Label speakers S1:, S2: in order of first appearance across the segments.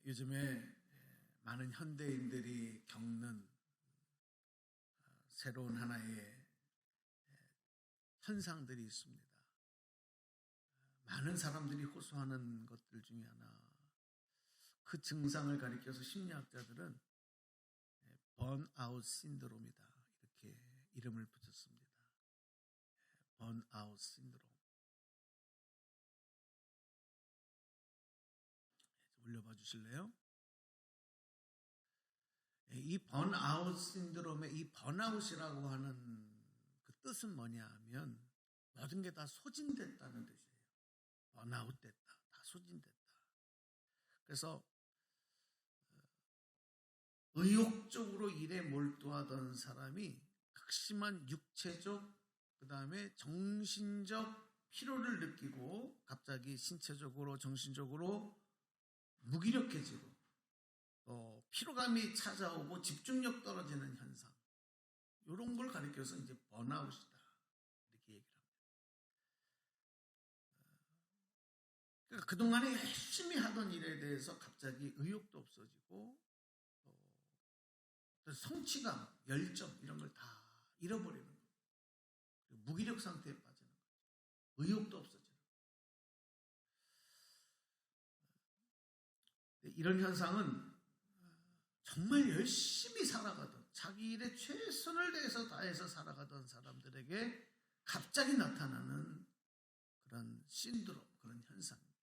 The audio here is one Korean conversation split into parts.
S1: 요즘에 많은 현대인들이 겪는 새로운 하나의 현상들이 있습니다. 많은 사람들이 호소하는 것들 중에 하나, 그 증상을 가리켜서 심리학자들은 번아웃 신드롬이다, 이렇게 이름을 붙였습니다. 번아웃 신드롬. 올려봐 주실래요? 이 번아웃 신드롬의 이 번아웃이라고 하는 그 뜻은 뭐냐 하면 모든 게 다 소진됐다는 뜻이에요. 번아웃 됐다, 다 소진됐다. 그래서 의욕적으로 일에 몰두하던 사람이 극심한 육체적, 그 다음에 정신적 피로를 느끼고 갑자기 신체적으로 정신적으로 무기력해지고 피로감이 찾아오고 집중력 떨어지는 현상, 이런 걸 가리켜서 이제 번아웃이다, 이렇게 얘기를 합니다. 그러니까 그동안에 열심히 하던 일에 대해서 갑자기 의욕도 없어지고 성취감, 열정, 이런 걸 다 잃어버리는 거예요. 무기력 상태에 빠지는 거예요. 의욕도 없어지는 거예요. 이런 현상은 정말 열심히 살아가던, 자기 일에 최선을 다해서 살아가던 사람들에게 갑자기 나타나는 그런 신드롬, 그런 현상입니다.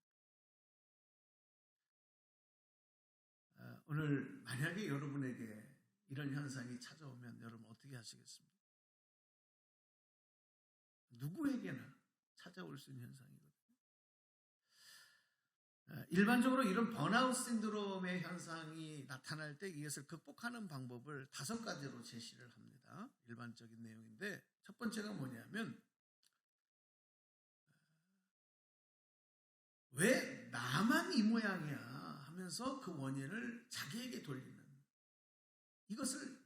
S1: 오늘 만약에 여러분에게 이런 현상이 찾아오면 여러분 어떻게 하시겠습니까? 누구에게나 찾아올 수 있는 현상이거든요. 일반적으로 이런 번아웃 신드롬의 현상이 나타날 때 이것을 극복하는 방법을 5가지로 제시를 합니다. 일반적인 내용인데, 첫 번째가 뭐냐면, 왜 나만 이 모양이야 하면서 그 원인을 자기에게 돌리는, 이것을,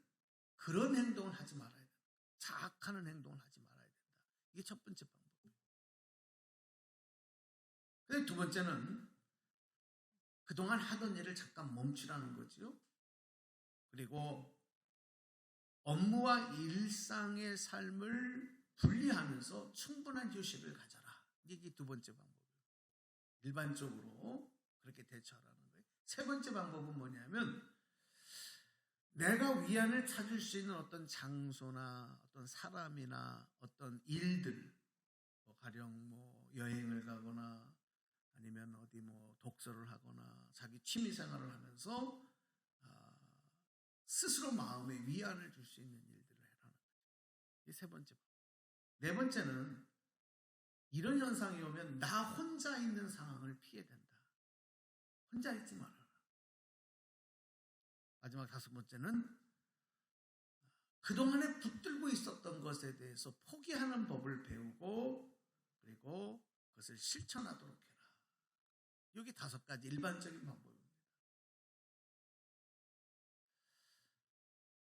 S1: 그런 행동을 하지 말아야 된다. 자학하는 행동을 하지 말아야 된다. 이게 첫 번째 방법이에요. 근데 두 번째는 그동안 하던 일을 잠깐 멈추라는 거죠. 그리고 업무와 일상의 삶을 분리하면서 충분한 휴식을 가져라. 이게 두 번째 방법이에요. 일반적으로 그렇게 대처하라는 거예요. 세 번째 방법은 뭐냐면, 내가 위안을 찾을 수 있는 어떤 장소나 어떤 사람이나 어떤 일들, 가령 여행을 가거나 아니면 어디 독서를 하거나 자기 취미 생활을 하면서 스스로 마음에 위안을 줄 수 있는 일들을 해라는 거죠. 이게 세 번째. 네 번째는, 이런 현상이 오면 나 혼자 있는 상황을 피해야 된다. 혼자 있지 말아라. 마지막 5번째는, 그동안에 붙들고 있었던 것에 대해서 포기하는 법을 배우고 그리고 그것을 실천하도록 해라. 여기 5가지 일반적인 방법입니다.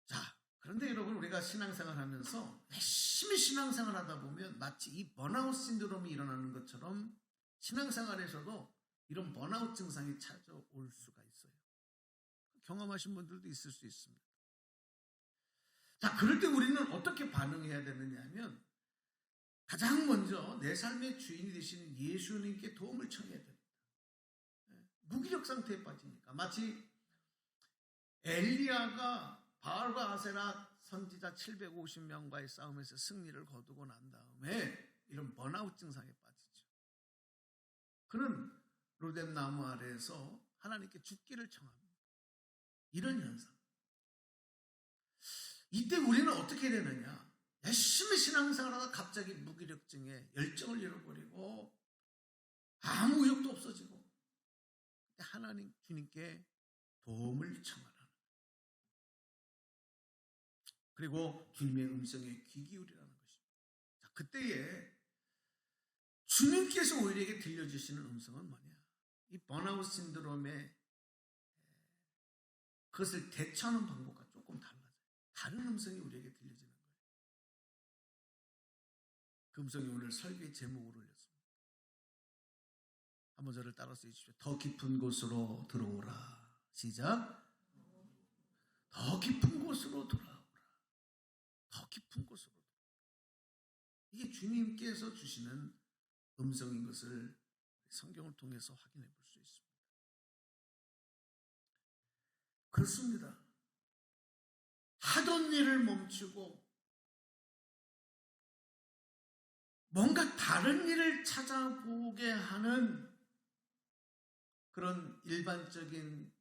S1: 자, 그런데 여러분, 우리가 신앙생활 하면서 열심히 신앙생활 하다 보면 마치 이 번아웃 신드롬이 일어나는 것처럼 신앙생활에서도 이런 번아웃 증상이 찾아올 수가 있어요. 경험하신 분들도 있을 수 있습니다. 자, 그럴 때 우리는 어떻게 반응해야 되느냐 하면, 가장 먼저 내 삶의 주인이 되시는 예수님께 도움을 청해야 됩니다. 무기력 상태에 빠지니까. 마치 엘리야가 바알과 아세라 선지자 750명과의 싸움에서 승리를 거두고 난 다음에 이런 번아웃 증상에 빠지죠. 그는 로뎀 나무 아래에서 하나님께 죽기를 청합니다. 이런 현상. 이때 우리는 어떻게 되느냐? 열심히 신앙생활하다가 갑자기 무기력증에 열정을 잃어버리고 아무 의욕도 없어지고, 하나님, 주님께 도움을 청하라는 거예요. 그리고 주님의 음성에 귀 기울이라는 것입니다. 자, 그때에 주님께서 우리에게 들려주시는 음성은 뭐냐? 이 번아웃 신드롬의 그것을 대처하는 방법과 조금 달라져요. 다른 음성이 우리에게 들려지는 거예요. 그 음성이 오늘 설교의 제목으로 올렸습니다. 한번 저를 따라서 해주십시오. 더 깊은 곳으로 들어오라. 시작. 더 깊은 곳으로 돌아오라. 더 깊은 곳으로. 이게 주님께서 주시는 음성인 것을 성경을 통해서 확인해 볼 수 있습니다. 그렇습니다. 하던 일을 멈추고 뭔가 다른 일을 찾아보게 하는 그런 일반적인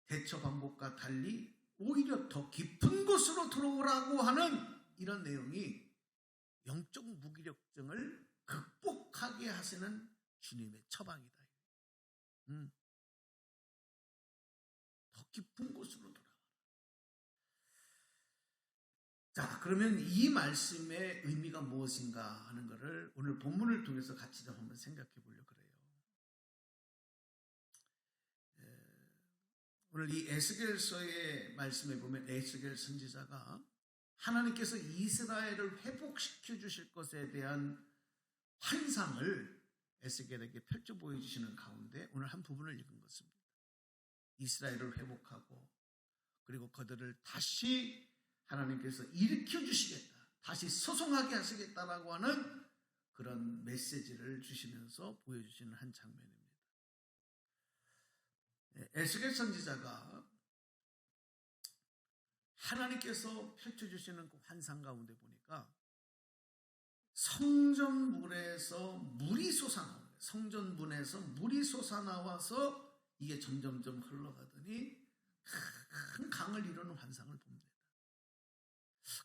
S1: 대처 방법과 달리 오히려 더 깊은 곳으로 들어오라고 하는 이런 내용이 영적 무기력증을 극복하게 하시는 주님의 처방이다. 더 깊은 곳으로 돌아와라. 자, 그러면 이 말씀의 의미가 무엇인가 하는 것을 오늘 본문을 통해서 같이 좀 한번 생각해 보려고 그래요. 오늘 이 에스겔서의 말씀에 보면 에스겔 선지자가 하나님께서 이스라엘을 회복시켜 주실 것에 대한 환상을 에스겔에게 펼쳐 보여주시는 가운데 오늘 한 부분을 읽은 것입니다. 이스라엘을 회복하고 그리고 그들을 다시 하나님께서 일으켜 주시겠다, 다시 소송하게 하시겠다라고 하는 그런 메시지를 주시면서 보여주시는 한 장면입니다. 에스겔 선지자가 하나님께서 펼쳐주시는 그 환상 가운데 보니까 성전문에서 물이 솟아나와요. 성전문에서 물이 솟아나와서 이게 점점점 흘러가더니 큰 강을 이루는 환상을 봅니다.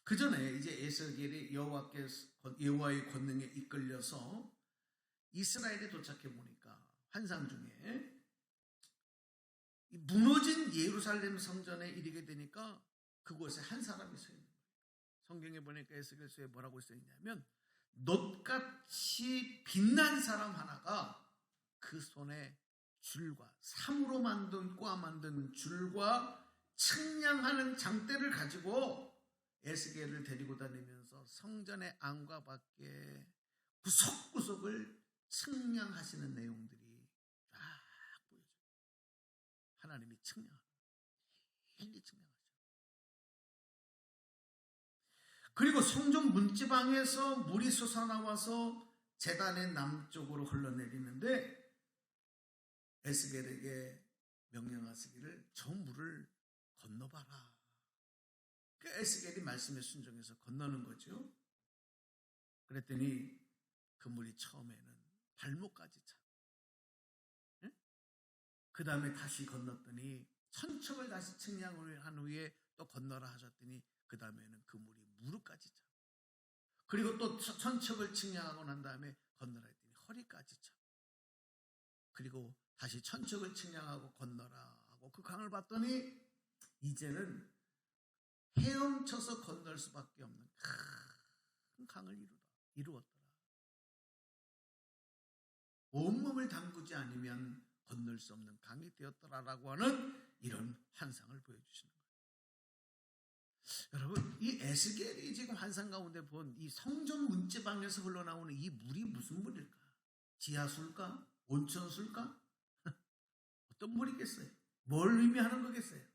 S1: 그 전에 이제 에스겔이 여호와의 권능에 이끌려서 이스라엘에 도착해 보니까 환상 중에 무너진 예루살렘 성전에 이르게 되니까 그곳에 한 사람이 서 있는 거예요. 성경에 보니까 에스겔서에 뭐라고 써 있냐면 놋같이 빛난 사람 하나가 그 손에 줄과 삼으로 만든 꽈 만든 줄과 측량하는 장대를 가지고 에스겔을 데리고 다니면서 성전의 안과 밖에 구석구석을 측량하시는 내용들이 쫙 보여져요. 하나님이 측량하는, 일일이 측량하죠. 그리고 성전 문지방에서 물이 솟아나와서 제단의 남쪽으로 흘러내리는데 에스겔에게 명령하시기를 저 물을 건너봐라. 그 에스겔이 말씀에 순종해서 건너는 거죠. 그랬더니 그 물이 처음에는 발목까지 차. 그 다음에 다시 건넜더니 천척을 다시 측량을 한 후에 또 건너라 하셨더니 그 다음에는 그 물이 무릎까지 차. 그리고 또 천척을 측량하고 난 다음에 건너라 했더니 허리까지 차. 그리고 다시 천척을 측량하고 건너라 하고 그 강을 봤더니 이제는 헤엄쳐서 건널 수밖에 없는 큰 강을 이루었더라. 온몸을 담그지 않으면 건널 수 없는 강이 되었더라라고 하는 이런 환상을 보여주시는 거예요. 여러분, 이 에스겔이 지금 환상 가운데 본 이 성전 문지방에서 흘러나오는 이 물이 무슨 물일까? 지하수일까? 온천수일까? 어떤 물이겠어요? 뭘 의미하는 거겠어요?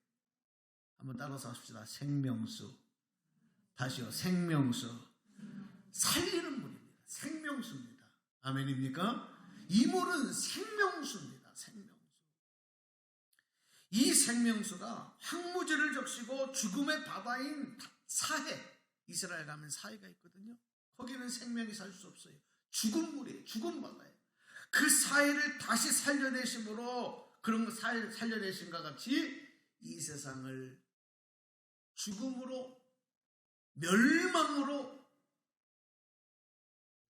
S1: 한번 따라서 합시다. 생명수. 다시요. 생명수. 살리는 물입니다. 생명수입니다. 아멘입니까? 이 물은 생명수입니다. 생명수. 이 생명수가 황무지를 적시고 죽음의 바다인 사해, 이스라엘 가면 사해가 있거든요. 거기는 생명이 살 수 없어요. 죽은 물이에요. 죽은 바다예요. 그 사해를 다시 살려내심으로, 그런 거 살려내심과 같이 이 세상을 죽음으로, 멸망으로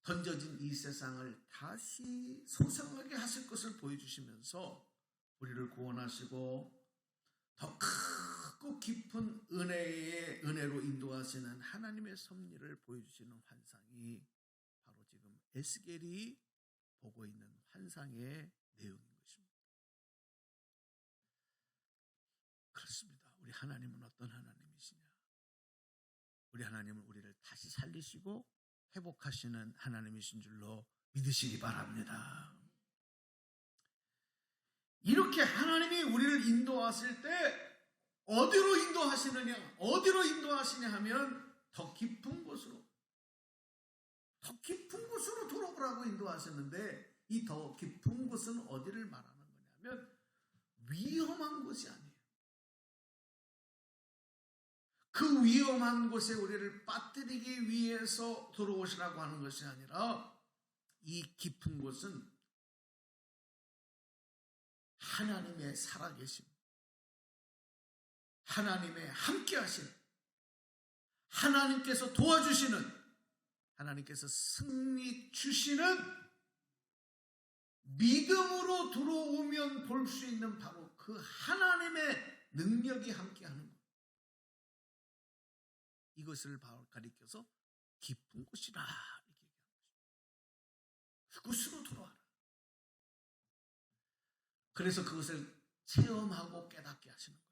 S1: 던져진 이 세상을 다시 소생하게 하실 것을 보여주시면서 우리를 구원하시고 더 크고 깊은 은혜로 인도하시는 하나님의 섭리를 보여주시는 환상이 바로 지금 에스겔이 보고 있는 환상의 내용인 것입니다. 그렇습니다. 우리 하나님은 어떤 하나님이시냐? 우리 하나님은 우리를 다시 살리시고 회복하시는 하나님이신 줄로 믿으시기 바랍니다. 이렇게 하나님이 우리를 인도하실 때 어디로 인도하시느냐, 어디로 인도하시냐 하면 더 깊은 곳으로 들어오라고 인도하셨는데, 이 더 깊은 곳은 어디를 말하는 거냐면 위험한 곳이 아니에요. 그 위험한 곳에 우리를 빠뜨리기 위해서 들어오시라고 하는 것이 아니라, 이 깊은 곳은 하나님의 살아계심, 하나님의 함께하심, 하나님께서 도와주시는, 하나님께서 승리 주시는, 믿음으로 들어오면 볼 수 있는 바로 그 하나님의 능력이 함께하는 것. 이것을 가리켜서 깊은 곳이라 이렇게 얘기하는 것입니다. 그곳으로 돌아와라. 그래서 그것을 체험하고 깨닫게 하시는 거죠.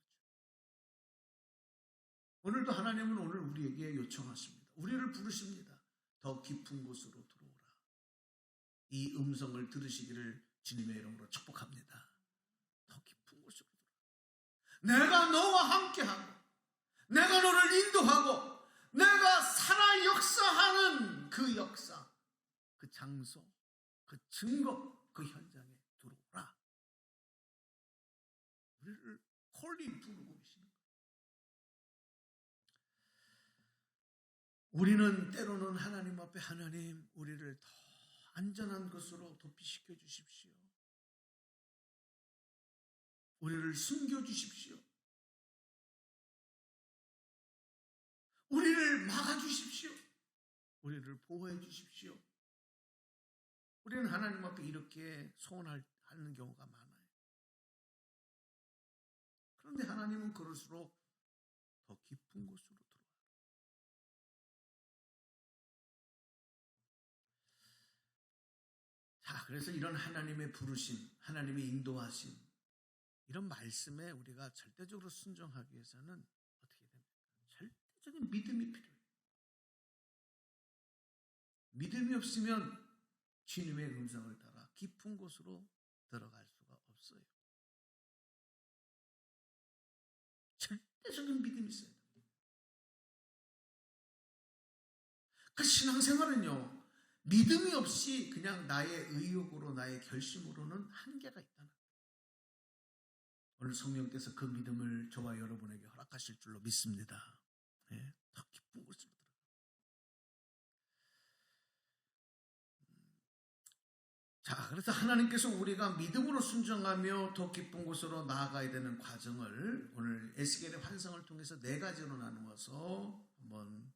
S1: 오늘도 하나님은 오늘 우리에게 요청하십니다. 우리를 부르십니다. 더 깊은 곳으로 들어오라. 이 음성을 들으시기를 주님의 이름으로 축복합니다. 더 깊은 곳으로 들어오라. 내가 너와 함께하고, 내가 너를 인도하고, 내가 살아 역사하는 그 역사, 그 장소, 그 증거, 그 현장에 들어오라. 우리를 콜링 부르고 계시는 거예요. 우리는 때로는 하나님 앞에, 하나님, 우리를 더 안전한 곳으로 도피시켜 주십시오. 우리를 숨겨 주십시오. 우리를 막아 주십시오. 우리를 보호해 주십시오. 우리는 하나님 앞에 이렇게 소원하는 경우가 많아요. 그런데 하나님은 그럴수록 더 깊은 곳으로 들어와요. 자, 그래서 이런 하나님의 부르심, 하나님의 인도하심, 이런 말씀에 우리가 절대적으로 순종하기 위해서는 어떻게 됩니까? 절대적인 믿음이 필요해요. 믿음이 없으면 주님의 음성을 따라 깊은 곳으로 들어갈 수가 없어요. 절대적인 믿음이 있어야 돼요. 그 신앙생활은요, 믿음이 없이 그냥 나의 의욕으로, 나의 결심으로는 한계가 있다는 거예요. 오늘 성령께서 그 믿음을 저와 여러분에게 허락하실 줄로 믿습니다. 네, 더 깊은 곳으로 들어가. 자, 그래서 하나님께서 우리가 믿음으로 순종하며 더 깊은 곳으로 나아가야 되는 과정을 오늘 에스겔의 환상을 통해서 4가지로 나누어서 한번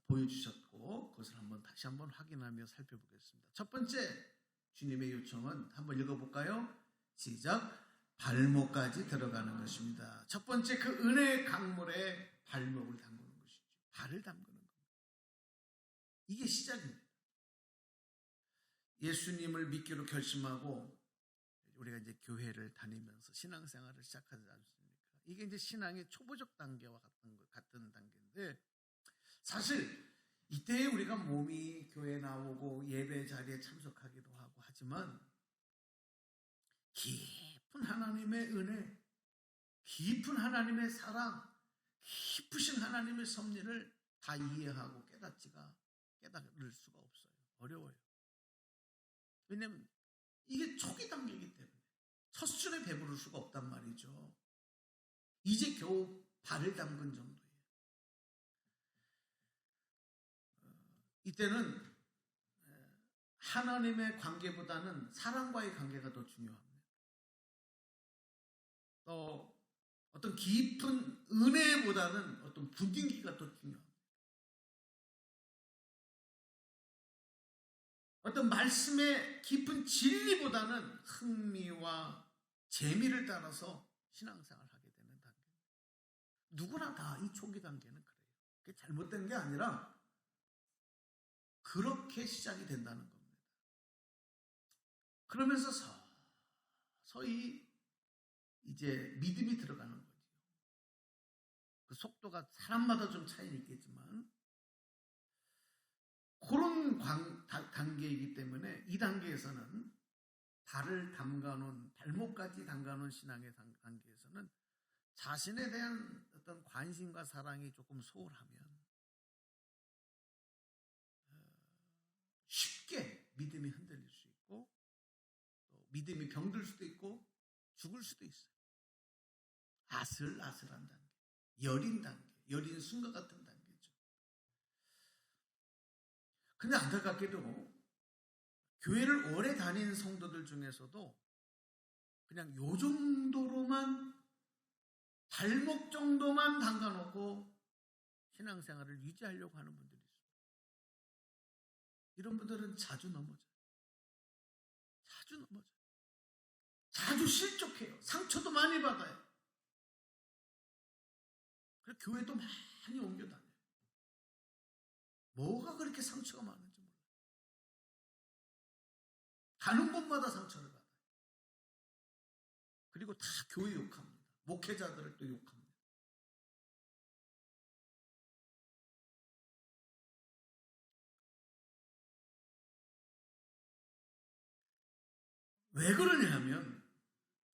S1: 보여주셨고, 그것을 다시 한번 확인하며 살펴보겠습니다. 첫 번째 주님의 요청은 한번 읽어볼까요? 시작. 발목까지 들어가는 것입니다. 첫 번째, 그 은혜의 강물에 발목을 담그는 것이죠. 발을 담그는 겁니다. 이게 시작입니다. 예수님을 믿기로 결심하고 우리가 이제 교회를 다니면서 신앙생활을 시작하지 않습니까? 이게 이제 신앙의 초보적 단계와 같은 단계인데, 사실 이때 우리가 몸이 교회에 나오고 예배 자리에 참석하기도 하고 하지만, 깊은 하나님의 은혜, 깊은 하나님의 사랑, 깊으신 하나님의 섭리를 다 이해하고 깨달을 수가 없어요. 어려워요. 왜냐하면 이게 초기 단계이기 때문에 첫 술에 배부를 수가 없단 말이죠. 이제 겨우 발을 담근 정도예요. 이때는 하나님의 관계보다는 사람과의 관계가 더 중요합니다. 또 어떤 깊은 은혜보다는 어떤 분위기가 더 중요합니다. 어떤 말씀의 깊은 진리보다는 흥미와 재미를 따라서 신앙생활을 하게 되는 단계입니다. 누구나 다 이 초기 단계는 그래요. 그게 잘못된 게 아니라 그렇게 시작이 된다는 겁니다. 그러면서 서서히 이제 믿음이 들어가는 거죠. 그 속도가 사람마다 좀 차이는 있겠지만 그런 단계이기 때문에 이 단계에서는 발을 담가놓은, 발목까지 담가놓은 신앙의 단계에서는 자신에 대한 어떤 관심과 사랑이 조금 소홀하면 쉽게 믿음이 흔들릴 수 있고, 또 믿음이 병들 수도 있고 죽을 수도 있어요. 아슬아슬한 단계, 여린 단계, 여린 순간 같은 단계죠. 근데 안타깝게도 교회를 오래 다닌 성도들 중에서도 그냥 요 정도로만, 발목 정도만 담가놓고 신앙생활을 유지하려고 하는 분들이 있어요. 이런 분들은 자주 넘어져요. 자주 실족해요. 상처도 많이 받아요. 그래서 교회도 많이 옮겨 다녀요. 뭐가 그렇게 상처가 많은지 몰라요. 가는 곳마다 상처를 받아요. 그리고 다 교회 욕합니다. 목회자들을 또 욕합니다. 왜 그러냐 하면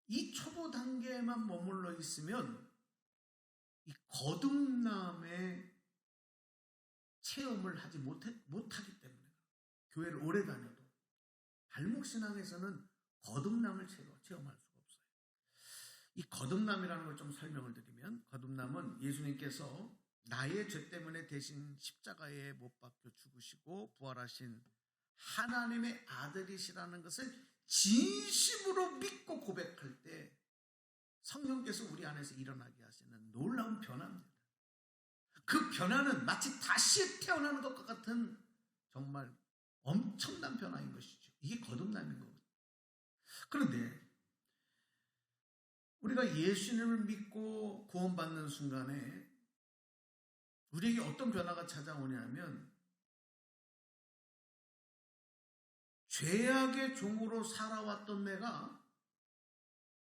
S1: 이 초보 단계에만 머물러 있으면 이 거듭남의 체험을 하지 못하기 때문에, 교회를 오래 다녀도 발목신앙에서는 거듭남을 체험할 수가 없어요. 이 거듭남이라는 걸 좀 설명을 드리면, 거듭남은 예수님께서 나의 죄 때문에 대신 십자가에 못 박혀 죽으시고 부활하신 하나님의 아들이시라는 것을 진심으로 믿고 고백할 때 성령께서 우리 안에서 일어나게 하시는 놀라운 변화입니다. 그 변화는 마치 다시 태어나는 것과 같은 정말 엄청난 변화인 것이죠. 이게 거듭남인 거거든요. 그런데 우리가 예수님을 믿고 구원받는 순간에 우리에게 어떤 변화가 찾아오냐면, 죄악의 종으로 살아왔던 내가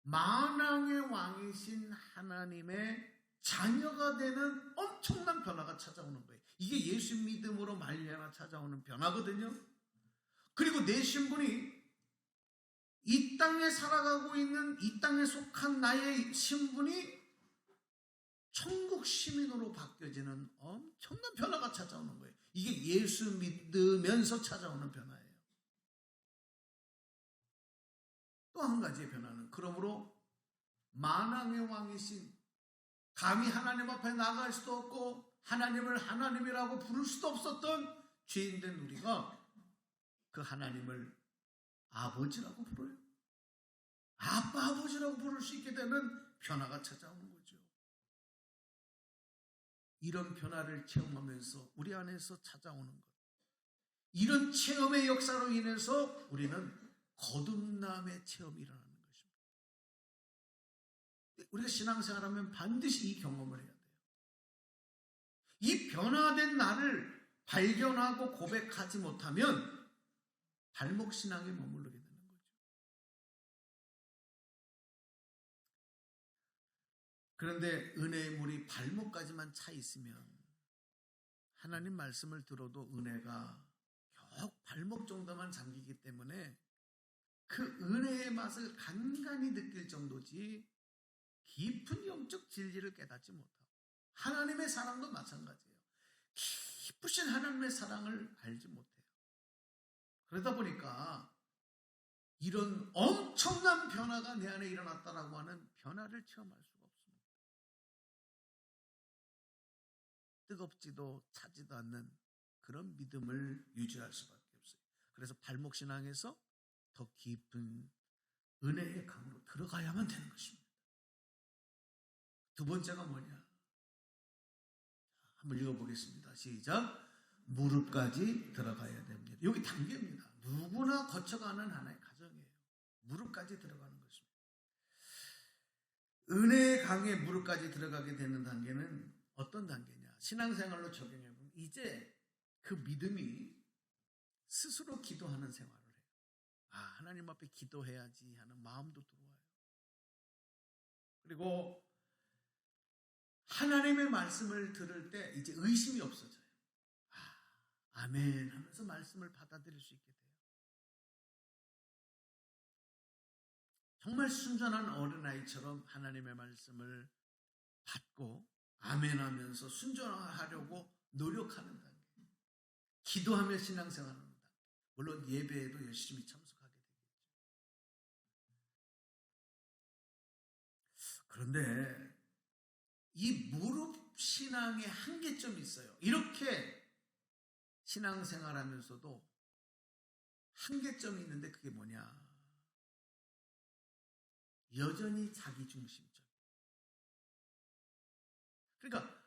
S1: 만왕의 왕이신 하나님의 자녀가 되는 엄청난 변화가 찾아오는 거예요. 이게 예수 믿음으로 말미암아 찾아오는 변화거든요. 그리고 내 신분이, 이 땅에 살아가고 있는, 이 땅에 속한 나의 신분이 천국 시민으로 바뀌어지는 엄청난 변화가 찾아오는 거예요. 이게 예수 믿으면서 찾아오는 변화예요. 또 한 가지의 변화는, 그러므로 만왕의 왕이신, 감히 하나님 앞에 나갈 수도 없고 하나님을 하나님이라고 부를 수도 없었던 죄인된 우리가 그 하나님을 아버지라고 부르요. 아빠, 아버지라고 부를 수 있게 되는 변화가 찾아오는 거죠. 이런 변화를 체험하면서 우리 안에서 찾아오는 것, 이런 체험의 역사로 인해서 우리는 거듭남의 체험이 일어나는 것입니다. 우리가 신앙생활하면 반드시 이 경험을 해야 돼요. 이 변화된 나를 발견하고 고백하지 못하면 발목신앙에 머무르게 되는 거죠. 그런데 은혜의 물이 발목까지만 차 있으면, 하나님 말씀을 들어도 은혜가 겨우 발목 정도만 잠기기 때문에 그 은혜의 맛을 간간히 느낄 정도지 깊은 영적 진리를 깨닫지 못하고, 하나님의 사랑도 마찬가지예요. 깊으신 하나님의 사랑을 알지 못해요. 그러다 보니까 이런 엄청난 변화가 내 안에 일어났다라고 하는 변화를 체험할 수가 없습니다. 뜨겁지도 차지도 않는 그런 믿음을 유지할 수밖에 없어요. 그래서 발목신앙에서 더 깊은 은혜의 강으로 들어가야만 되는 것입니다. 두 번째가 뭐냐? 한번 읽어보겠습니다. 시작. 무릎까지 들어가야 됩니다. 여기 단계입니다. 누구나 거쳐가는 하나의 과정이에요. 무릎까지 들어가는 것입니다. 은혜의 강에 무릎까지 들어가게 되는 단계는 어떤 단계냐? 신앙생활로 적용해보면 이제 그 믿음이 스스로 기도하는 생활을 해요. 하나님 앞에 기도해야지 하는 마음도 들어와요. 그리고 하나님의 말씀을 들을 때 이제 의심이 없어져요. 아멘 하면서 말씀을 받아들일 수 있게 돼요. 정말 순전한 어린아이처럼 하나님의 말씀을 받고 아멘하면서 순종하려고 노력하는 단계. 기도하며 신앙생활하는 단계. 물론 예배에도 열심히 참석하게 되겠죠. 그런데 이 무릎 신앙의 한계점이 있어요. 이렇게 신앙생활하면서도 한계점이 있는데 그게 뭐냐? 여전히 자기중심적. 그러니까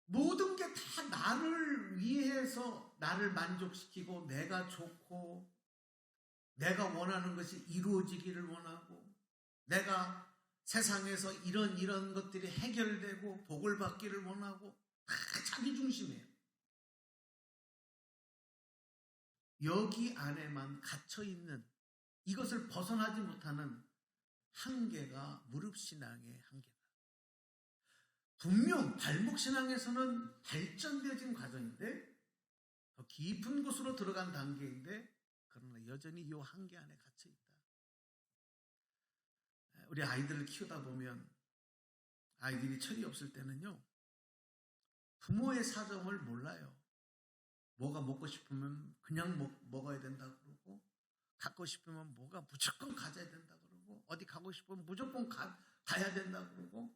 S1: 모든 게 다 나를 위해서 나를 만족시키고 내가 좋고 내가 원하는 것이 이루어지기를 원하고 내가 세상에서 이런 것들이 해결되고 복을 받기를 원하고 다 자기중심이에요. 여기 안에만 갇혀있는 이것을 벗어나지 못하는 한계가 무릎신앙의 한계다. 분명 발목신앙에서는 발전되어진 과정인데 더 깊은 곳으로 들어간 단계인데 그러나 여전히 이 한계 안에 갇혀있다. 우리 아이들을 키우다 보면 아이들이 철이 없을 때는요. 부모의 사정을 몰라요. 뭐가 먹고 싶으면 그냥 먹어야 된다 그러고 갖고 싶으면 뭐가 무조건 가져야 된다 그러고 어디 가고 싶으면 무조건 가야 된다 그러고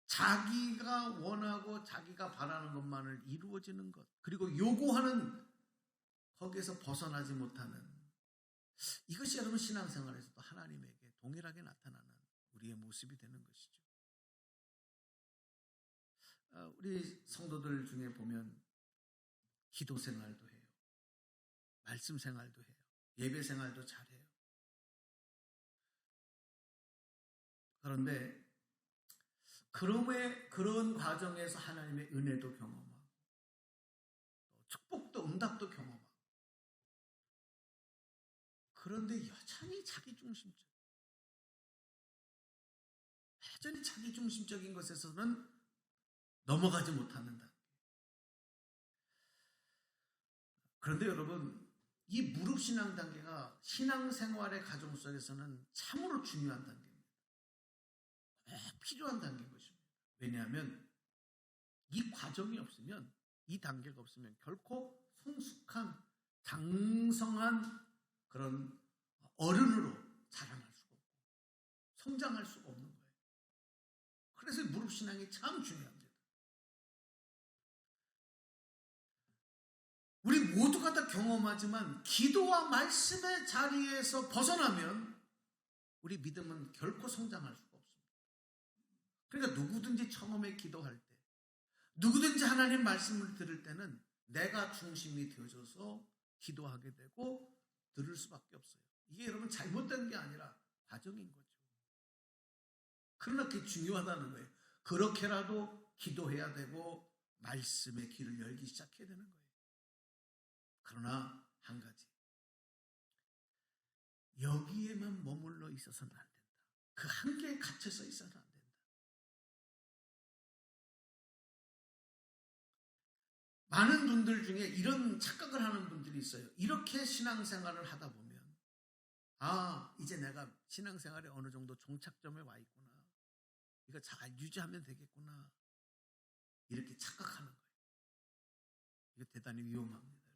S1: 자기가 원하고 자기가 바라는 것만을 이루어지는 것 그리고 요구하는 거기에서 벗어나지 못하는 이것이 여러분 신앙생활에서도 하나님에게 동일하게 나타나는 우리의 모습이 되는 것이죠. 우리 성도들 중에 보면 기도 생활도 해요. 말씀 생활도 해요. 예배 생활도 잘해요. 그런데 그런 과정에서 하나님의 은혜도 경험하고 축복도 응답도 경험하고 그런데 여전히 자기중심적인 것에서는 넘어가지 못하는다. 그런데 여러분 이 무릎신앙 단계가 신앙생활의 과정 속에서는 참으로 중요한 단계입니다. 꼭 필요한 단계인 것입니다. 왜냐하면 이 과정이 없으면 이 단계가 없으면 결코 성숙한 장성한 그런 어른으로 자라날 수가 없고 성장할 수가 없는 거예요. 그래서 무릎신앙이 참 중요합니다. 우리 모두가 다 경험하지만 기도와 말씀의 자리에서 벗어나면 우리 믿음은 결코 성장할 수가 없습니다. 그러니까 누구든지 처음에 기도할 때 누구든지 하나님 말씀을 들을 때는 내가 중심이 되어져서 기도하게 되고 들을 수밖에 없어요. 이게 여러분 잘못된 게 아니라 과정인 거죠. 그러나 그게 중요하다는 거예요. 그렇게라도 기도해야 되고 말씀의 길을 열기 시작해야 되는 거예요. 그러나 한 가지 여기에만 머물러 있어서는 안 된다. 그 한계에 갇혀서 있어서는 안 된다. 많은 분들 중에 이런 착각을 하는 분들이 있어요. 이렇게 신앙생활을 하다 보면 이제 내가 신앙생활에 어느 정도 종착점에 와 있구나. 이거 잘 유지하면 되겠구나. 이렇게 착각하는 거예요. 이거 대단히 위험합니다.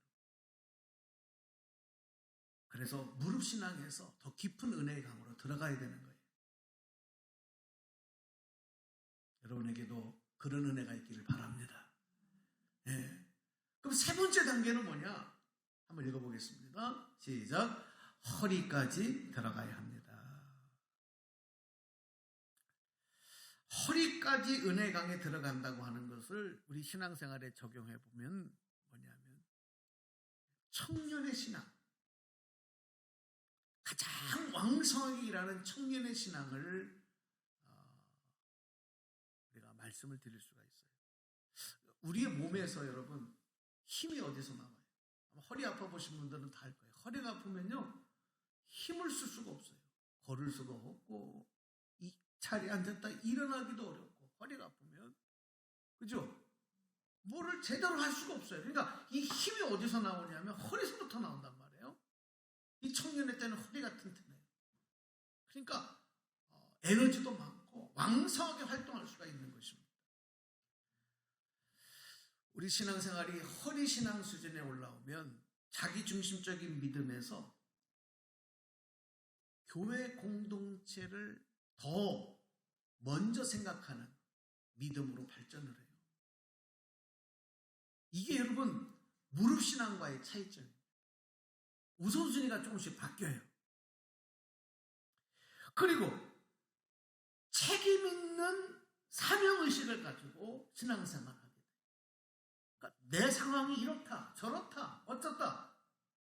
S1: 그래서 무릎신앙에서 더 깊은 은혜의 강으로 들어가야 되는 거예요. 여러분에게도 그런 은혜가 있기를 바랍니다. 네. 그럼 세 번째 단계는 뭐냐? 한번 읽어보겠습니다. 시작. 허리까지 들어가야 합니다. 허리까지 은혜 강에 들어간다고 하는 것을 우리 신앙생활에 적용해 보면 뭐냐면 청년의 신앙. 가장 왕성하게 일하는 청년의 신앙을 우리가 말씀을 드릴 수가 있어요. 우리의 몸에서 여러분 힘이 어디서 나와요? 허리 아파 보신 분들은 다 알 거예요. 허리가 아프면요 힘을 쓸 수가 없어요. 걸을 수가 없고 이 자리에 앉았다 일어나기도 어렵고 허리가 아프면 그죠? 뭐를 제대로 할 수가 없어요. 그러니까 이 힘이 어디서 나오냐면 허리에서부터 나온단 말이에요. 이 청년의 때는 허리가 튼튼해요. 그러니까 에너지도 많고 왕성하게 활동할 수가 있는 것입니다. 우리 신앙생활이 허리신앙 수준에 올라오면 자기중심적인 믿음에서 교회 공동체를 더 먼저 생각하는 믿음으로 발전을 해요. 이게 여러분 무릎신앙과의 차이점입니다. 우선순위가 조금씩 바뀌어요. 그리고 책임 있는 사명의식을 가지고 신앙생활을 하게 돼요. 그러니까 내 상황이 이렇다, 저렇다, 어쩌다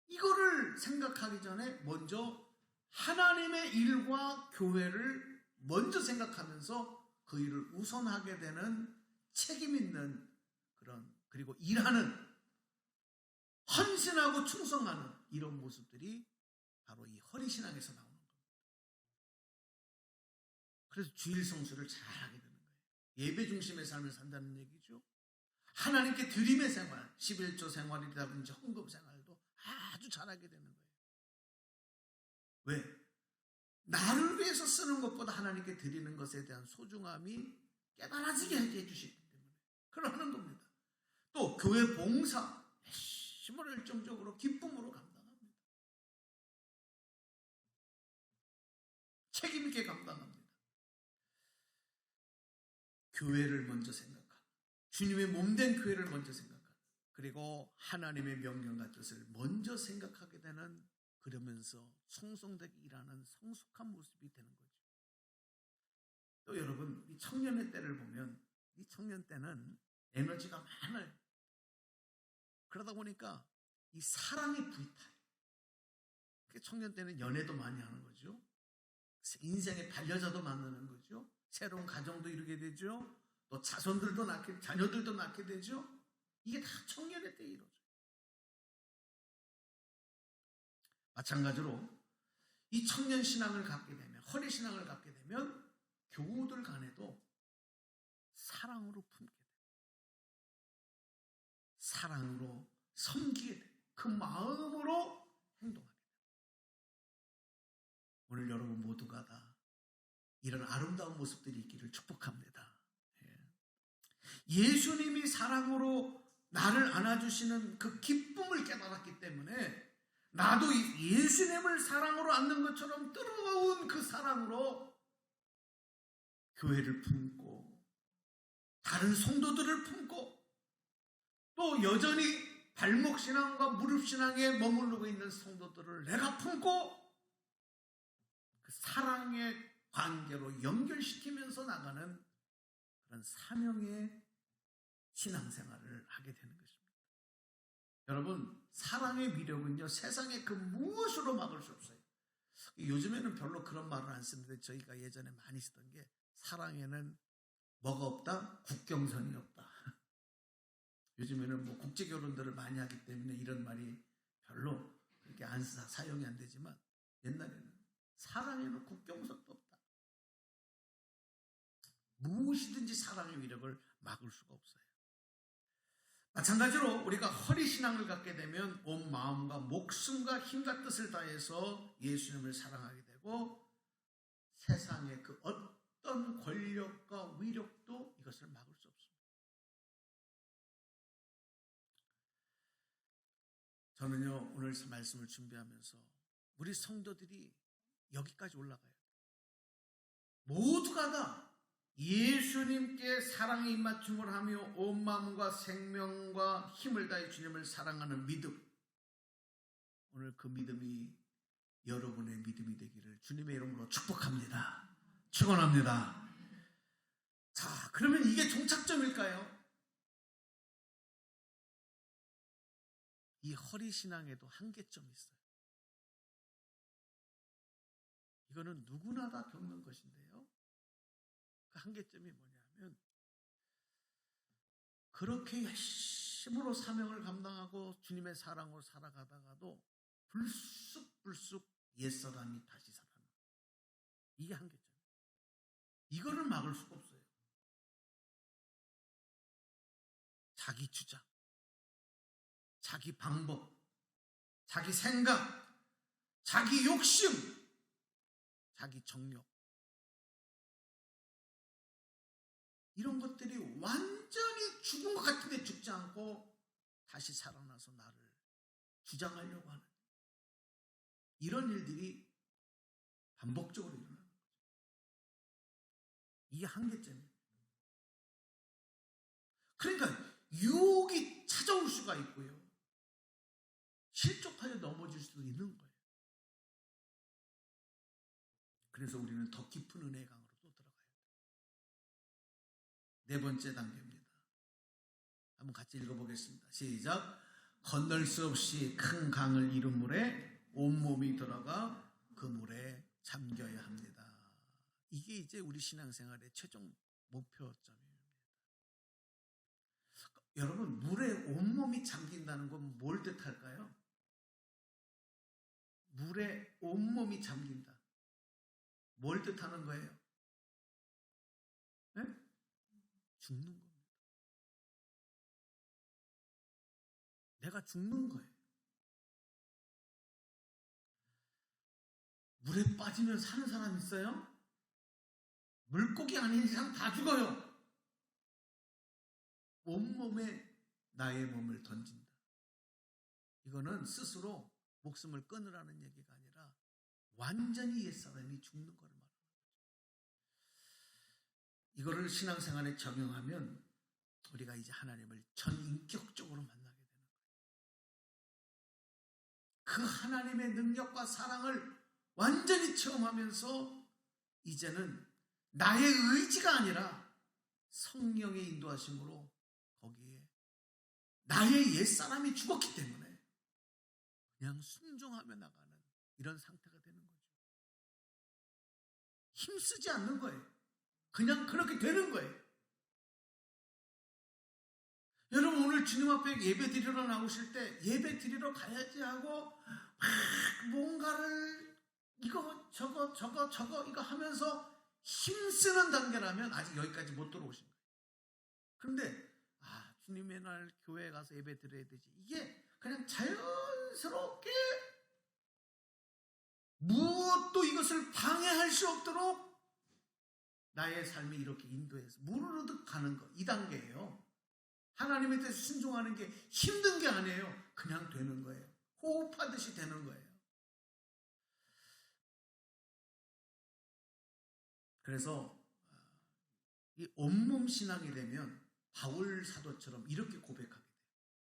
S1: 이거를 생각하기 전에 먼저 하나님의 일과 교회를 먼저 생각하면서 그 일을 우선하게 되는 책임 있는 그런, 그리고 일하는, 헌신하고 충성하는 이런 모습들이 바로 이 허리신앙에서 나오는 겁니다. 그래서 주일 성수를 잘하게 되는 거예요. 예배 중심의 삶을 산다는 얘기죠. 하나님께 드림의 생활, 11조 생활이라든지 헌금 생활도 아주 잘하게 되는 거예요. 왜? 나를 위해서 쓰는 것보다 하나님께 드리는 것에 대한 소중함이 깨달아지게 해주시기 때문에 그러는 겁니다. 또 교회 봉사, 힘을 열정적으로 기쁨으로 감당합니다. 책임 있게 감당합니다. 교회를 먼저 생각하고 주님의 몸된 교회를 먼저 생각하고 그리고 하나님의 명령과 뜻을 먼저 생각하게 되는, 그러면서 성성되게 일하는 성숙한 모습이 되는 거죠. 또 여러분, 이 청년의 때를 보면 이 청년 때는 에너지가 많아요. 그러다 보니까 이 사랑이 불타요. 청년 때는 연애도 많이 하는 거죠. 인생의 반려자도 만나는 거죠. 새로운 가정도 이루게 되죠. 또 자손들도 낳게, 자녀들도 낳게 되죠. 이게 다 청년의 때에 이루어져요. 마찬가지로 이 청년 신앙을 갖게 되면, 허리 신앙을 갖게 되면 교우들 간에도 사랑으로 품게 돼요. 사랑으로 섬기게 돼요. 그 마음으로 행동하게 돼요. 오늘 여러분 모두가 다 이런 아름다운 모습들이 있기를 축복합니다. 예수님이 사랑으로 나를 안아주시는 그 기쁨을 깨달았기 때문에 나도 예수님을 사랑으로 안는 것처럼 뜨거운 그 사랑으로 교회를 품고 다른 성도들을 품고 또 여전히 발목신앙과 무릎신앙에 머무르고 있는 성도들을 내가 품고 그 사랑의 관계로 연결시키면서 나가는 그런 사명의 신앙생활을 하게 되는 것입니다. 여러분, 사랑의 위력은요, 세상의 그 무엇으로 막을 수 없어요. 요즘에는 별로 그런 말을 안 쓰는데 저희가 예전에 많이 쓰던 게, 사랑에는 뭐가 없다? 국경선이 없다. 요즘에는 뭐 국제결혼들을 많이 하기 때문에 이런 말이 별로 그렇게 사용이 안 되지만, 옛날에는 사랑에는 국경선도 없다. 무엇이든지 사랑의 위력을 막을 수가 없어요. 마찬가지로 우리가 허리신앙을 갖게 되면 온 마음과 목숨과 힘과 뜻을 다해서 예수님을 사랑하게 되고 세상의 그 어떤 권력과 위력도 이것을 막을 수 없습니다. 저는요, 오늘 말씀을 준비하면서 우리 성도들이 여기까지 올라가요. 모두가 다 예수님께 사랑의 입맞춤을 하며 온 마음과 생명과 힘을 다해 주님을 사랑하는 믿음, 오늘 그 믿음이 여러분의 믿음이 되기를 주님의 이름으로 축복합니다. 축원합니다. 자, 그러면 이게 종착점일까요? 이 허리신앙에도 한계점이 있어요. 이거는 누구나 다 겪는 것인데요, 그 한계점이 뭐냐면, 그렇게 열심으로 사명을 감당하고 주님의 사랑으로 살아가다가도 불쑥불쑥 옛사람이 다시 살아나는, 이게 한계점이에요. 이거를 막을 수가 없어요. 자기 주장, 자기 방법, 자기 생각, 자기 욕심, 자기 정욕, 이런 것들이 완전히 죽은 것 같은데 죽지 않고 다시 살아나서 나를 주장하려고 하는 이런 일들이 반복적으로 일어나는 거죠. 이게 한계점이에요. 그러니까 유혹이 찾아올 수가 있고요. 실족하여 넘어질 수도 있는 거예요. 그래서 우리는 더 깊은 은혜의 강으로 또 들어가야 돼요. 네 번째 단계입니다. 한번 같이 읽어보겠습니다. 시작. 건널 수 없이 큰 강을 이룬 물에 온몸이 들어가 그 물에 잠겨야 합니다. 이게 이제 우리 신앙생활의 최종 목표점입니다. 여러분, 물에 온몸이 잠긴다는 건 뭘 뜻할까요? 물에 온몸이 잠긴다. 뭘 뜻하는 거예요? 네? 죽는 겁니다. 내가 죽는 거예요. 물에 빠지면 사는 사람 있어요? 물고기 아닌 이상 다 죽어요. 온몸에 나의 몸을 던진다. 이거는 스스로 목숨을 끊으라는 얘기가 아니라 완전히 옛사람이 죽는 걸 말하는 거죠. 이거를 신앙생활에 적용하면 우리가 이제 하나님을 전인격적으로 만나게 되는 거예요. 그 하나님의 능력과 사랑을 완전히 체험하면서 이제는 나의 의지가 아니라 성령의 인도하심으로 거기에 나의 옛사람이 죽었기 때문에 그냥 순종하며 나가는 이런 상태가 되는 거죠. 힘쓰지 않는 거예요. 그냥 그렇게 되는 거예요. 여러분, 오늘 주님 앞에 예배 드리러 나오실 때 예배 드리러 가야지 하고 막 뭔가를 이거 저거 이거 하면서 힘쓰는 단계라면 아직 여기까지 못 들어오신 거예요. 그런데 주님의 날 교회에 가서 예배 드려야 되지. 이게 그냥 자연스럽게 무엇도 이것을 방해할 수 없도록 나의 삶이 이렇게 인도해서 무르르득 가는 거, 이 단계예요. 하나님에 대해서 순종하는 게 힘든 게 아니에요. 그냥 되는 거예요. 호흡하듯이 되는 거예요. 그래서 이 온몸 신앙이 되면 바울 사도처럼 이렇게 고백하게 돼요.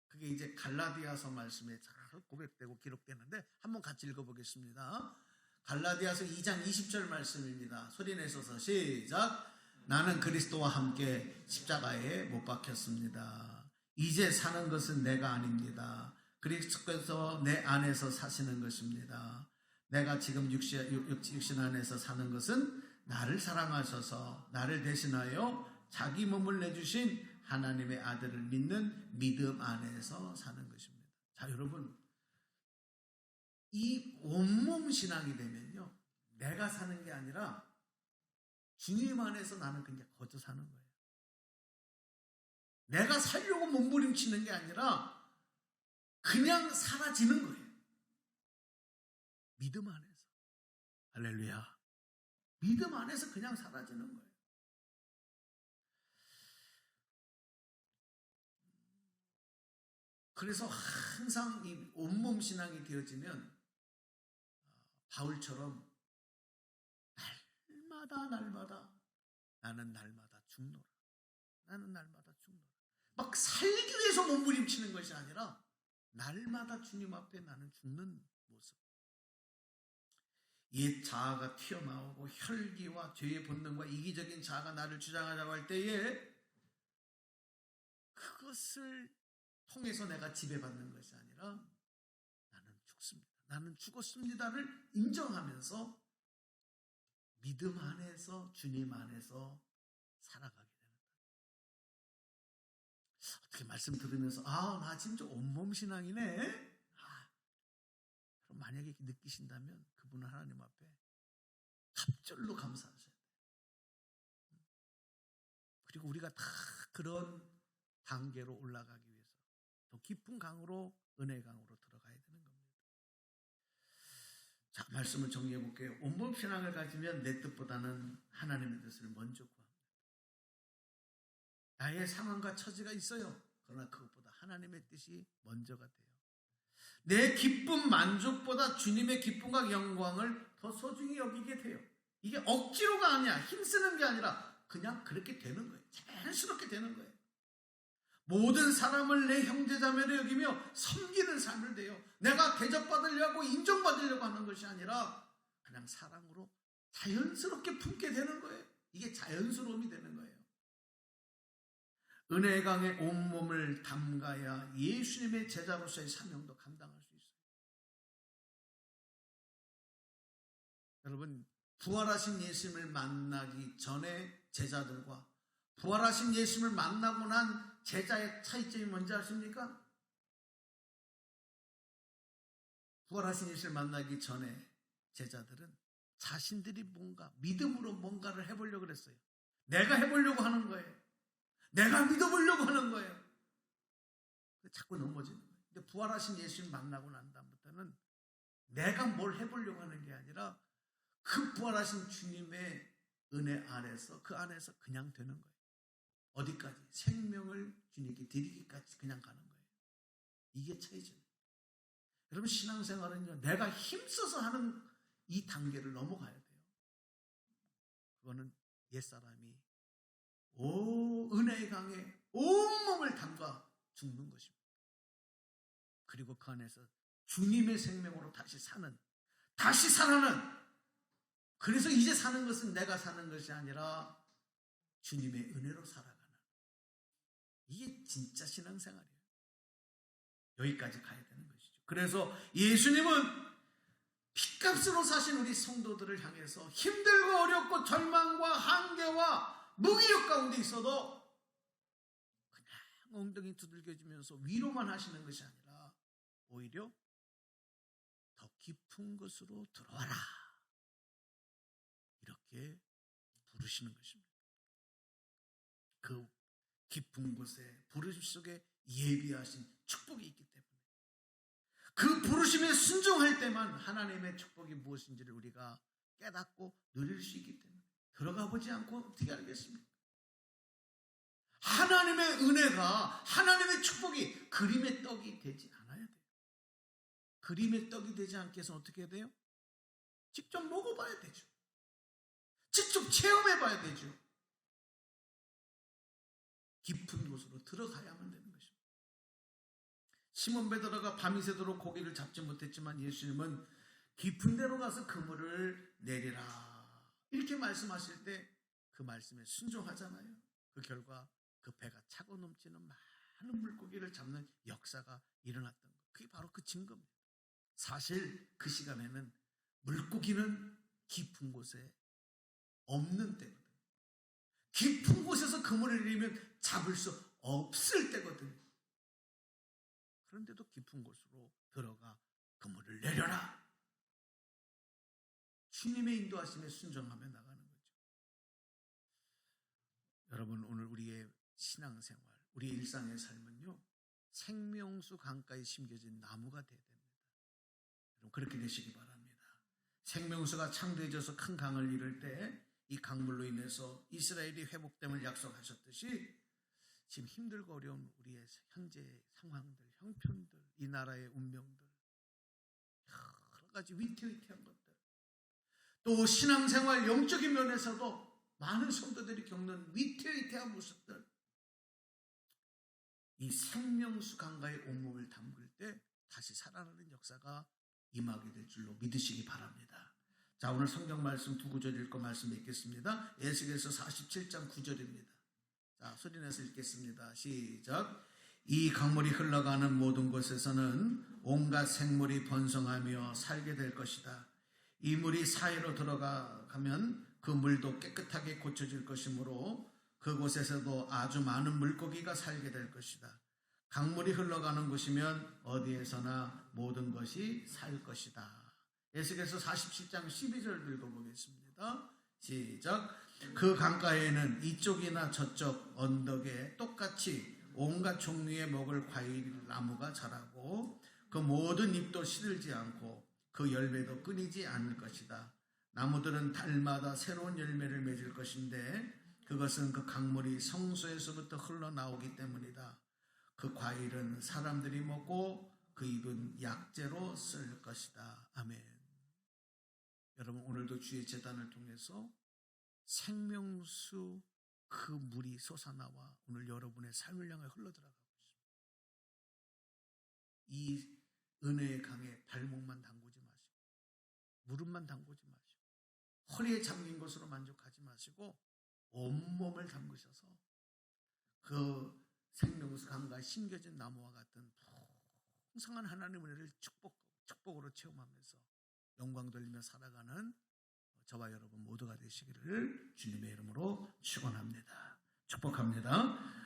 S1: 그게 이제 갈라디아서 말씀에 잘 고백되고 기록되는데 한번 같이 읽어보겠습니다. 갈라디아서 2장 20절 말씀입니다. 소리내셔서 시작. 나는 그리스도와 함께 십자가에 못 박혔습니다. 이제 사는 것은 내가 아닙니다. 그리스도께서 내 안에서 사시는 것입니다. 내가 지금 육신 안에서 사는 것은 나를 사랑하셔서 나를 대신하여 자기 몸을 내주신 하나님의 아들을 믿는 믿음 안에서 사는 것입니다. 자, 여러분, 이 온몸 신앙이 되면요, 내가 사는 게 아니라 주님 안에서 나는 그냥 거저 사는 거예요. 내가 살려고 몸부림치는 게 아니라 그냥 사라지는 거예요. 믿음 안에서. 할렐루야. 믿음 안에서 그냥 사라지는 거예요. 그래서 항상 이 온몸 신앙이 되어지면 바울처럼 날마다 나는 날마다 죽노라. 나는 날마다 죽노라. 막 살기 위해서 몸부림치는 것이 아니라 날마다 주님 앞에 나는 죽는 모습. 옛 자아가 튀어나오고 혈기와 죄의 본능과 이기적인 자아가 나를 주장하자고 할 때에 그것을 통해서 내가 지배받는 것이 아니라 나는 죽습니다. 나는 죽었습니다를 인정하면서 믿음 안에서 주님 안에서 살아가게 되는 거예요. 어떻게 말씀 들으면서 나 진짜 온몸 신앙이네. 그럼 만약에 이렇게 느끼신다면 그분은 하나님 앞에 갑절로 감사하셔야 돼요. 그리고 우리가 다 그런 단계로 올라가기 위해서 더 깊은 강으로 은혜의 강으로 들어가야 되는 겁니다. 자, 말씀을 정리해 볼게요. 온몸 신앙을 가지면 내 뜻보다는 하나님의 뜻을 먼저 구합니다. 나의 상황과 처지가 있어요. 그러나 그것보다 하나님의 뜻이 먼저가 돼요. 내 기쁨, 만족보다 주님의 기쁨과 영광을 더 소중히 여기게 돼요. 이게 억지로가 아니야. 힘쓰는 게 아니라 그냥 그렇게 되는 거예요. 자연스럽게 되는 거예요. 모든 사람을 내 형제자매로 여기며 섬기는 삶을 돼요. 내가 대접받으려고 인정받으려고 하는 것이 아니라 그냥 사랑으로 자연스럽게 품게 되는 거예요. 이게 자연스러움이 되는 거예요. 은혜의 강에 온몸을 담가야 예수님의 제자로서의 사명도 감당할 수 있어요. 여러분, 부활하신 예수님을 만나기 전에 제자들과 부활하신 예수님을 만나고 난 제자의 차이점이 뭔지 아십니까? 부활하신 예수님을 만나기 전에 제자들은 자신들이 뭔가 믿음으로 뭔가를 해보려고 그랬어요. 내가 해보려고 하는 거예요. 내가 믿어보려고 하는 거예요. 자꾸 넘어지는 거예요. 근데 부활하신 예수님 만나고 난 다음부터는 내가 뭘 해보려고 하는 게 아니라 그 부활하신 주님의 은혜 안에서 그 안에서 그냥 되는 거예요. 어디까지? 생명을 주님께 드리기까지 그냥 가는 거예요. 이게 차이죠. 여러분, 신앙생활은요, 내가 힘써서 하는 이 단계를 넘어가야 돼요. 그거는 옛사람이 은혜의 강에 온몸을 담가 죽는 것입니다. 그리고 그 안에서 주님의 생명으로 다시 살아는, 그래서 이제 사는 것은 내가 사는 것이 아니라 주님의 은혜로 살아가는, 이게 진짜 신앙생활이에요. 여기까지 가야 되는 것이죠. 그래서 예수님은 핏값으로 사신 우리 성도들을 향해서 힘들고 어렵고 절망과 한계와 무기력 가운데 있어도 그냥 엉덩이 두들겨주면서 위로만 하시는 것이 아니라 오히려 더 깊은 곳으로 들어와라, 이렇게 부르시는 것입니다. 그 깊은 곳에 부르심 속에 예비하신 축복이 있기 때문에 그 부르심에 순종할 때만 하나님의 축복이 무엇인지를 우리가 깨닫고 누릴 수 있기 때문에 들어가 보지 않고 어떻게 알겠습니까? 하나님의 은혜가, 하나님의 축복이 그림의 떡이 되지 않아야 돼요. 그림의 떡이 되지 않게 해서 어떻게 해야 돼요? 직접 먹어봐야 되죠. 직접 체험해봐야 되죠. 깊은 곳으로 들어가야만 되는 것입니다. 시몬 베드로가 밤이새도록 고기를 잡지 못했지만 예수님은 깊은 데로 가서 그물을 내리라, 이렇게 말씀하실 때 그 말씀에 순종하잖아요. 그 결과 그 배가 차고 넘치는 많은 물고기를 잡는 역사가 일어났던 것, 그게 바로 그 증거입니다. 사실 그 시간에는 물고기는 깊은 곳에 없는 때거든요. 깊은 곳에서 그물을 내리면 잡을 수 없을 때거든요. 그런데도 깊은 곳으로 들어가 그물을 내려라, 주님의 인도하심에 순종하며 나가는 거죠. 여러분, 오늘 우리의 신앙생활, 우리의 일상의 삶은요, 생명수 강가에 심겨진 나무가 되어야 됩니다. 여러분, 그렇게 되시기 바랍니다. 생명수가 창조해져서 큰 강을 이룰 때 이 강물로 인해서 이스라엘이 회복됨을 약속하셨듯이 지금 힘들고 어려운 우리의 현재 상황들, 형편들, 이 나라의 운명들, 여러 가지 위태위태한 것들, 또 신앙생활 영적인 면에서도 많은 성도들이 겪는 위태위태한 모습들, 이 생명수 강가에 온몸을 담글 때 다시 살아나는 역사가 임하게 될 줄로 믿으시기 바랍니다. 자, 오늘 성경 말씀 두 구절 읽고 말씀 읽겠습니다. 에스겔서 47장 9절입니다. 자, 소리내서 읽겠습니다. 시작. 이 강물이 흘러가는 모든 곳에서는 온갖 생물이 번성하며 살게 될 것이다. 이 물이 사이로 들어가면 그 물도 깨끗하게 고쳐질 것이므로 그곳에서도 아주 많은 물고기가 살게 될 것이다. 강물이 흘러가는 곳이면 어디에서나 모든 것이 살 것이다. 에스겔서 47장 12절 읽어보겠습니다. 시작. 그 강가에는 이쪽이나 저쪽 언덕에 똑같이 온갖 종류의 먹을 과일 나무가 자라고 그 모든 잎도 시들지 않고 그 열매도 끊이지 않을 것이다. 나무들은 달마다 새로운 열매를 맺을 것인데 그것은 그 강물이 성소에서부터 흘러나오기 때문이다. 그 과일은 사람들이 먹고 그 잎은 약재로 쓸 것이다. 아멘. 여러분, 오늘도 주의 제단을 통해서 생명수 그 물이 솟아나와 오늘 여러분의 삶을 향해 흘러들어가고 있습니다. 이 은혜의 강에 발목만 담그지 마시고 무릎만 담그지 마시고 허리에 잠긴 것으로 만족하지 마시고 온몸을 담그셔서 그 생명수 강가에 심겨진 나무와 같은 풍성한 하나님의 은혜를 축복으로 체험하면서 영광 돌리며 살아가는 저와 여러분 모두가 되시기를 주님의 이름으로 축원합니다. 축복합니다.